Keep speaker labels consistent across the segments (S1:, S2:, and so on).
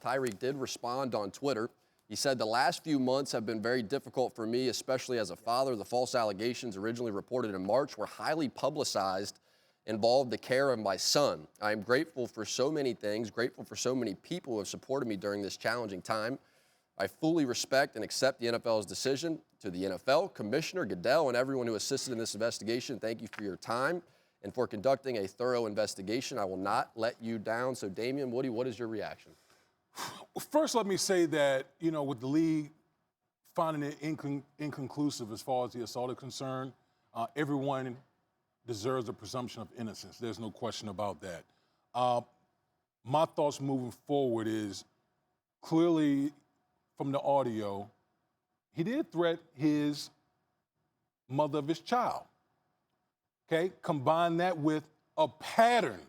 S1: Tyreek did respond on Twitter. He said, "The last few months have been very difficult for me, especially as a father. The false allegations originally reported in March were highly publicized, involved the care of my son. I am grateful for so many things, grateful for so many people who have supported me during this challenging time. I fully respect and accept the NFL's decision. To the NFL, Commissioner Goodell, and everyone who assisted in this investigation, thank you for your time and for conducting a thorough investigation. I will not let you down." So, Damien Woody, what is your reaction?
S2: First, let me say that, with the league finding it inconclusive as far as the assault is concerned, everyone deserves a presumption of innocence. There's no question about that. My thoughts moving forward is clearly from the audio, he did threat his mother of his child. Okay? Combine that with a pattern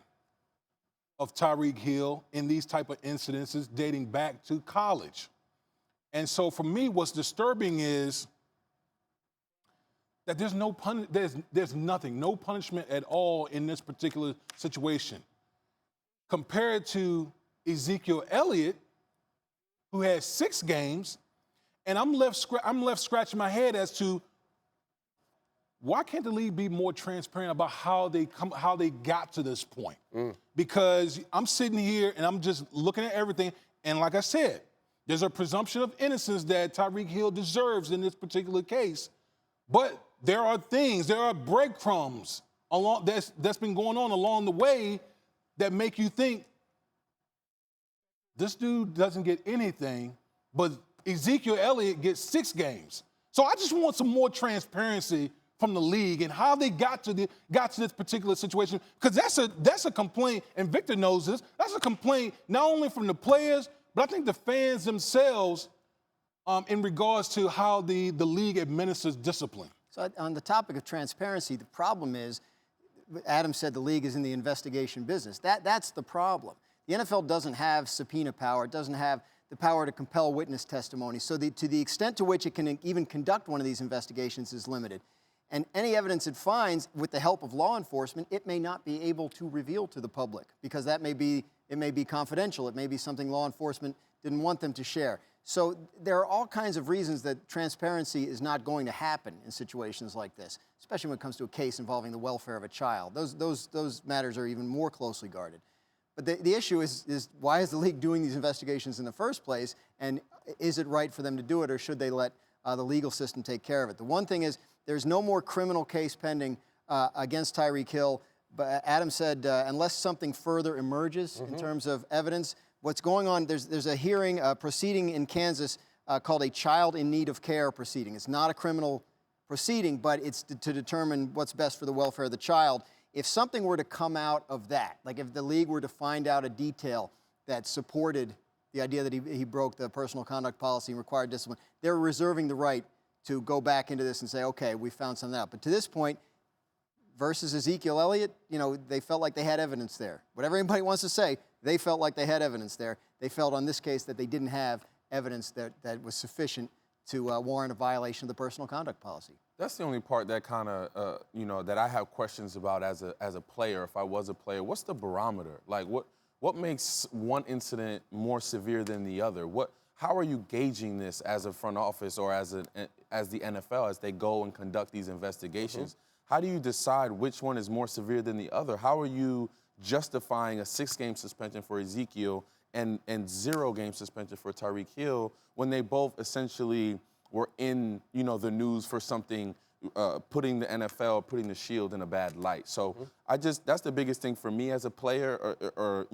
S2: of Tyreek Hill in these type of incidences dating back to college. And so for me, what's disturbing is that there's nothing, no punishment at all in this particular situation. Compared to Ezekiel Elliott, who had 6 games, and I'm left scratching my head as to why can't the league be more transparent about how they got to this point? Because I'm sitting here and I'm just looking at everything, and like I said, there's a presumption of innocence that Tyreek Hill deserves in this particular case, but there are breadcrumbs that's been going on along the way that make you think this dude doesn't get anything, but Ezekiel Elliott gets 6 games. So I just want some more transparency from the league and how they got to this particular situation, because that's a complaint, and Victor knows this. That's a complaint not only from the players, but I think the fans themselves in regards to how the league administers discipline.
S3: So on the topic of transparency, the problem is, Adam said the league is in the investigation business. That's the problem. The NFL doesn't have subpoena power. It doesn't have the power to compel witness testimony. So to the extent to which it can even conduct one of these investigations is limited. And any evidence it finds, with the help of law enforcement, it may not be able to reveal to the public, because it may be confidential. It may be something law enforcement didn't want them to share. So there are all kinds of reasons that transparency is not going to happen in situations like this, especially when it comes to a case involving the welfare of a child. Those matters are even more closely guarded. But the issue is why is the league doing these investigations in the first place, and is it right for them to do it, or should they let the legal system take care of it? The one thing is, there's no more criminal case pending against Tyreek Hill. But Adam said, unless something further emerges in terms of evidence, what's going on, there's a hearing, a proceeding in Kansas called a child in need of care proceeding. It's not a criminal proceeding, but it's to determine what's best for the welfare of the child. If something were to come out of that, like if the league were to find out a detail that supported the idea that he broke the personal conduct policy and required discipline, they're reserving the right to go back into this and say, okay, we found something out. But to this point, versus Ezekiel Elliott, they felt like they had evidence there. Whatever anybody wants to say, they felt like they had evidence there. They felt on this case that they didn't have evidence that was sufficient to warrant a violation of the personal conduct policy.
S4: That's the only part that kind of, that I have questions about as a player. If I was a player, what's the barometer? Like, what makes one incident more severe than the other? How are you gauging this as a front office or as the NFL as they go and conduct these investigations? How do you decide which one is more severe than the other? How are you justifying a 6-game suspension for Ezekiel and 0-game suspension for Tyreek Hill when they both essentially were in the news for something, putting the NFL, putting the Shield in a bad light? So that's the biggest thing for me as a player, or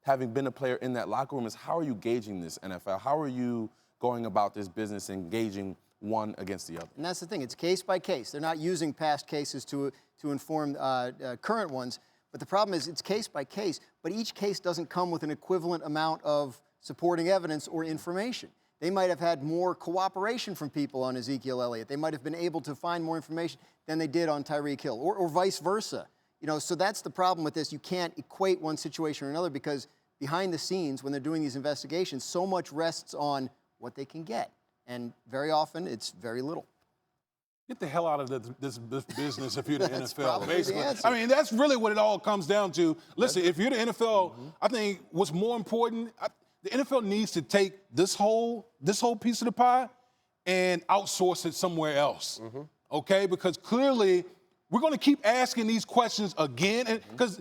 S4: having been a player in that locker room, is how are you gauging this, NFL? How are you going about this business and gauging one against the other?
S3: And that's the thing. It's case by case. They're not using past cases to inform current ones. But the problem is it's case by case. But each case doesn't come with an equivalent amount of supporting evidence or information. They might have had more cooperation from people on Ezekiel Elliott. They might have been able to find more information than they did on Tyreek Hill, or vice versa. So that's the problem with this. You can't equate one situation or another, because behind the scenes, when they're doing these investigations, so much rests on what they can get. And very often, it's very little.
S2: Get the hell out of this business if you're the NFL,
S3: basically.
S2: I mean, that's really what it all comes down to. Listen, if you're the NFL, I think what's more important, the NFL needs to take this whole piece of the pie and outsource it somewhere else, okay? Because clearly we're going to keep asking these questions again, and because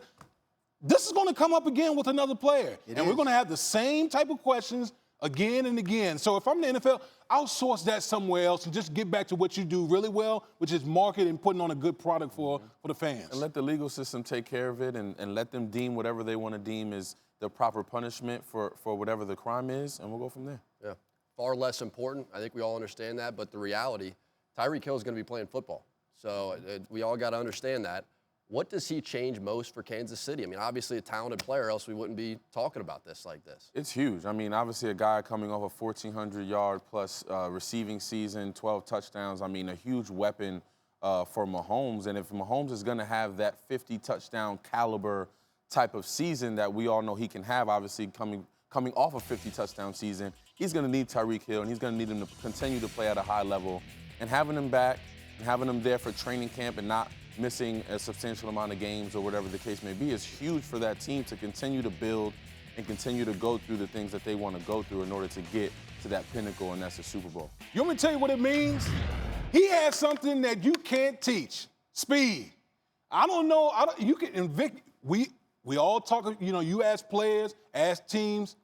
S2: this is going to come up again with another player, we're going to have the same type of questions again and again. So if I'm the NFL, outsource that somewhere else and just get back to what you do really well, which is market and putting on a good product for the fans.
S4: And let the legal system take care of it and let them deem whatever they want to deem is the proper punishment for whatever the crime is, and we'll go from there.
S1: Yeah, far less important. I think we all understand that, but the reality, Tyreek Hill is going to be playing football. So we all got to understand that. What does he change most for Kansas City? I mean, obviously a talented player, else we wouldn't be talking about this like this.
S4: It's huge. I mean, obviously a guy coming off a 1,400-yard plus receiving season, 12 touchdowns. I mean, a huge weapon for Mahomes. And if Mahomes is going to have that 50-touchdown caliber type of season that we all know he can have, obviously coming off a 50-touchdown season, he's going to need Tyreek Hill, and he's going to need him to continue to play at a high level. And having him back and having him there for training camp and not missing a substantial amount of games or whatever the case may be is huge for that team to continue to build and continue to go through the things that they want to go through in order to get to that pinnacle, and that's the Super Bowl.
S2: You want me to tell you what it means? He has something that you can't teach, speed. I don't know, you can evict, we all talk, you ask players, ask teams.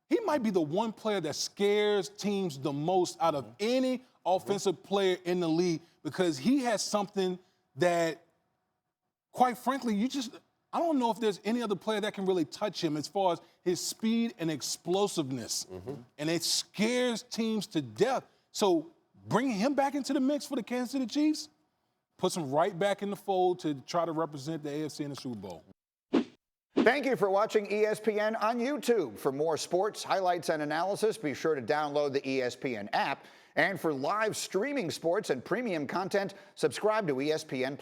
S2: He might be the one player that scares teams the most out of any offensive player in the league because he has something that, quite frankly, I don't know if there's any other player that can really touch him as far as his speed and explosiveness. And it scares teams to death. So bringing him back into the mix for the Kansas City Chiefs puts him right back in the fold to try to represent the AFC in the Super Bowl.
S5: Thank you for watching ESPN on YouTube. For more sports, highlights, and analysis, be sure to download the ESPN app. And for live streaming sports and premium content, subscribe to ESPN+.